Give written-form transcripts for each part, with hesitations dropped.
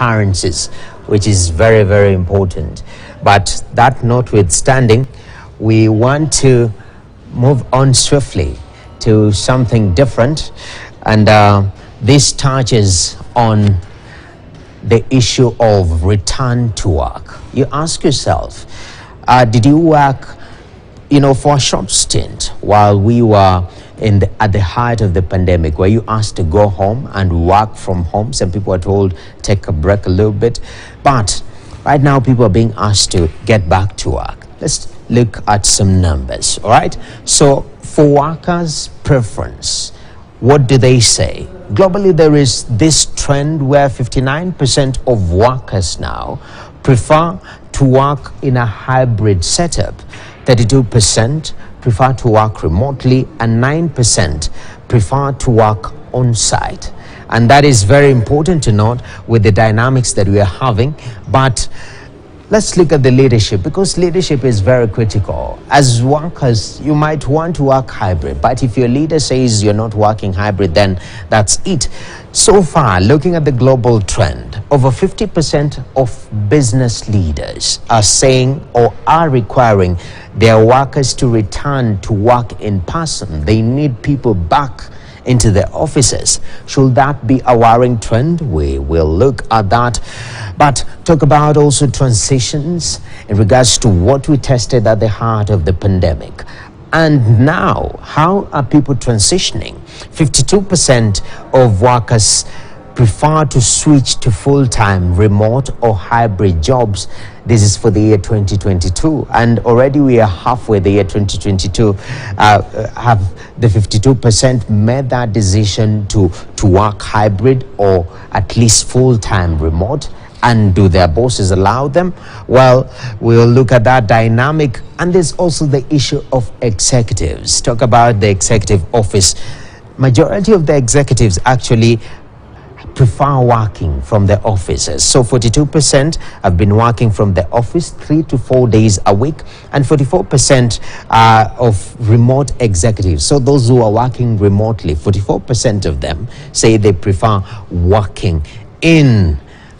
occurrences, which is very, very important. But that notwithstanding, we want to move on swiftly to something different, and this touches on the issue of return to work. You ask yourself, did you work, for a short stint while we were at the height of the pandemic? Were you asked to go home and work from home? Some people are told take a break a little bit, but right now people are being asked to get back to work. Let's look at some numbers. All right, so for workers' preference, what do they say? Globally, there is this trend where 59% of workers now prefer to work in a hybrid setup, 32% prefer to work remotely, and 9% prefer to work on site. And that is very important to note with the dynamics that we are having. But let's look at the leadership, because leadership is very critical. As workers, you might want to work hybrid, but if your leader says you're not working hybrid, then that's it. So far, looking at the global trend, over 50% of business leaders are saying or are requiring their workers to return to work in person. They need people back into their offices. Should that be a worrying trend? We will look at that. But talk about also transitions in regards to what we tested at the heart of the pandemic. And now, how are people transitioning? 52% of workers prefer to switch to full-time remote or hybrid jobs. This is for the year 2022, and already we are halfway the year 2022. Have the 52% made that decision to work hybrid or at least full-time remote? And do their bosses allow them? Well, we'll look at that dynamic. And there's also the issue of executives. Talk about the executive office. Majority of the executives actually prefer working from the offices. So 42% have been working from the office 3 to 4 days a week, and 44% of remote executives. So those who are working remotely, 44% of them say they prefer working in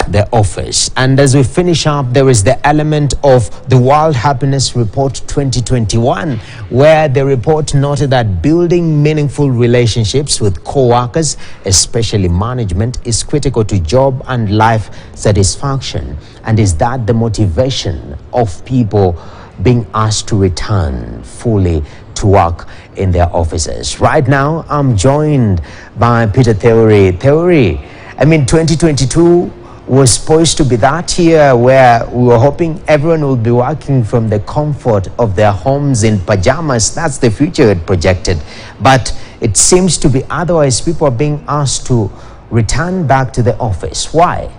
the office. And as we finish up, there is the element of the World Happiness Report 2021, where the report noted that building meaningful relationships with co-workers, especially management, is critical to job and life satisfaction. And is that the motivation of people being asked to return fully to work in their offices? Right now, I'm joined by Peter Theory. 2022 was supposed to be that year where we were hoping everyone will be working from the comfort of their homes in pajamas. That's the future it projected. But it seems to be otherwise. People are being asked to return back to the office. Why?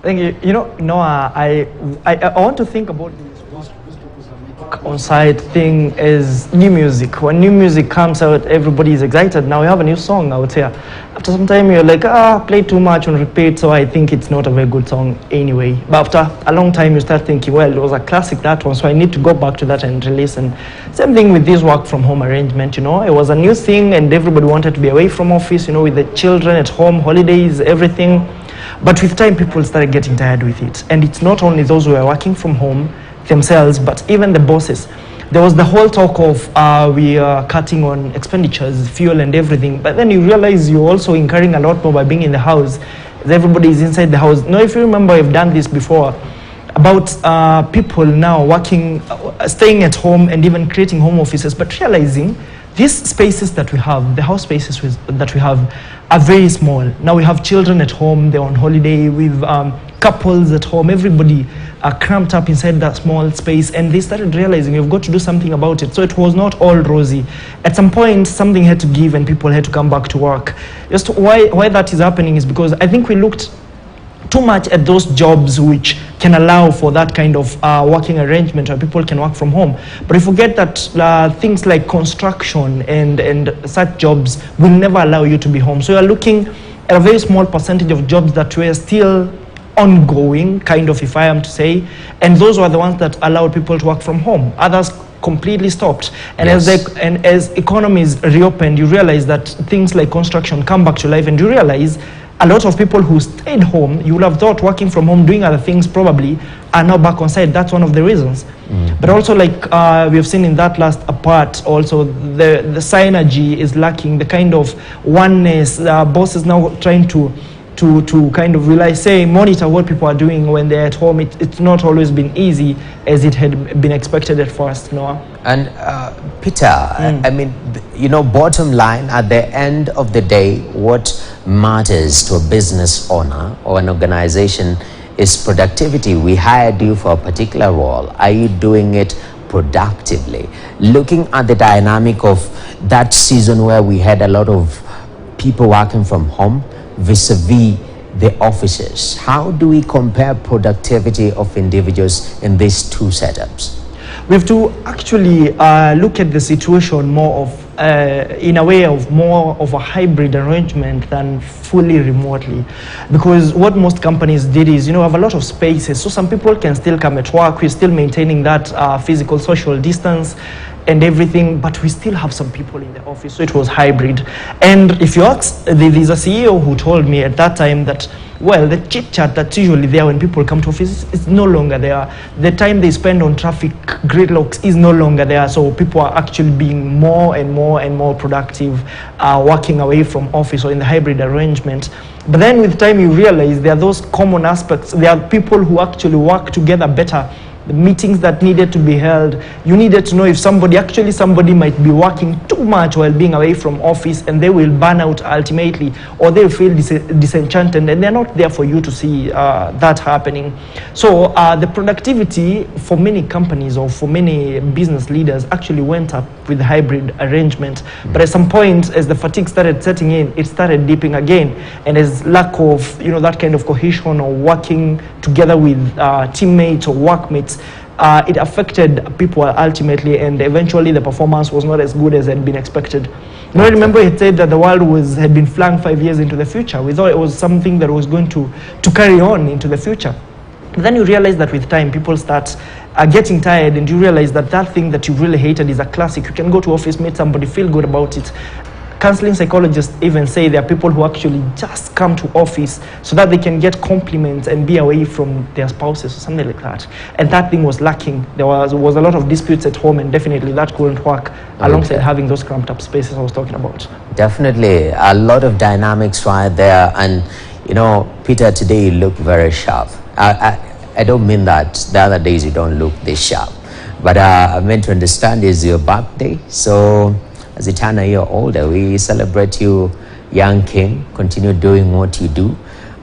Thank you. Noah, I want to think about this on-site thing as new music. When new music comes out, everybody is excited. Now we have a new song out here. After some time, you're like, play too much on repeat, so I think it's not a very good song anyway. But after a long time, you start thinking, well, it was a classic, that one, so I need to go back to that and re-listen. Same thing with this work from home arrangement, it was a new thing and everybody wanted to be away from office, with the children at home, holidays, everything. But with time, people started getting tired with it. And it's not only those who are working from home themselves, but even the bosses. There was the whole talk of we are cutting on expenditures, fuel and everything, but then you realize you're also incurring a lot more by being in the house. Everybody is inside the house. Now, if you remember, I've done this before about people now working, staying at home and even creating home offices, but realizing these spaces that we have, the house spaces that we have, are very small. Now we have children at home, they're on holiday, we've couples at home, everybody are cramped up inside that small space, and they started realizing you've got to do something about it. So it was not all rosy. At some point, something had to give and people had to come back to work. Just why that is happening is because I think we looked too much at those jobs which can allow for that kind of working arrangement where people can work from home. But we forget that things like construction and such jobs will never allow you to be home. So you're looking at a very small percentage of jobs that were still ongoing, kind of, if I am to say, and those were the ones that allowed people to work from home. Others completely stopped. And yes, as economies reopened, you realize that things like construction come back to life, and you realize a lot of people who stayed home, you would have thought working from home, doing other things probably, are now back on site. That's one of the reasons. But also, like we have seen in that last part, also the synergy is lacking, the kind of oneness. Bosses now trying to kind of realize, say, monitor what people are doing when they're at home. It's not always been easy as it had been expected at first, Noah. And Peter, I mean, you know, bottom line, at the end of the day, what matters to a business owner or an organization is productivity. We hired you for a particular role. Are you doing it productively? Looking at the dynamic of that season where we had a lot of people working from home vis-a-vis the offices, how do we compare productivity of individuals in these two setups? We have to actually look at the situation more of, in a way of more of a hybrid arrangement than fully remotely. Because what most companies did is, you know, have a lot of spaces. So some people can still come at work. We're still maintaining that physical social distance and everything, but we still have some people in the office. So it was hybrid. And if you ask, there's a CEO who told me at that time that, well, the chit chat that's usually there when people come to office is no longer there. The time they spend on traffic gridlocks is no longer there. So people are actually being more and more productive, working away from office or in the hybrid arrangement. But then with time you realize there are those common aspects. There are people who actually work together better. The meetings that needed to be held, you needed to know if somebody might be working too much while being away from office, and they will burn out ultimately, or they feel disenchanted, and they're not there for you to see that happening. So the productivity for many companies or for many business leaders actually went up with the hybrid arrangement. But at some point, as the fatigue started setting in, it started dipping again, and as lack of, you know, that kind of cohesion or working together with teammates or workmates, it affected people ultimately, and eventually the performance was not as good as had been expected. You know, I remember he said that the world had been flung 5 years into the future. We thought it was something that was going to carry on into the future. But then you realize that with time, people start getting tired, and you realize that that thing that you really hated is a classic. You can go to office, meet somebody, feel good about it. Counseling psychologists even say there are people who actually just come to office so that they can get compliments and be away from their spouses or something like that. And that thing was lacking. There was a lot of disputes at home, and definitely that couldn't work alongside having those cramped up spaces I was talking about. Definitely, a lot of dynamics right there. And, you know, Peter, today you look very sharp. I don't mean that the other days you don't look this sharp, but I meant to understand is your birthday. So as you turn a year older, we celebrate you, young king. Continue doing what you do.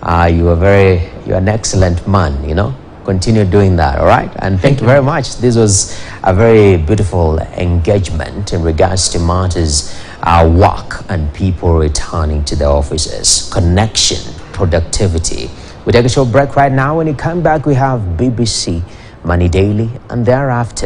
You're an excellent man, you know. Continue doing that, all right? And thank you very much. This was a very beautiful engagement in regards to matters, work and people returning to their offices, connection, productivity. We take a short break right now. When you come back, we have BBC Money Daily, and thereafter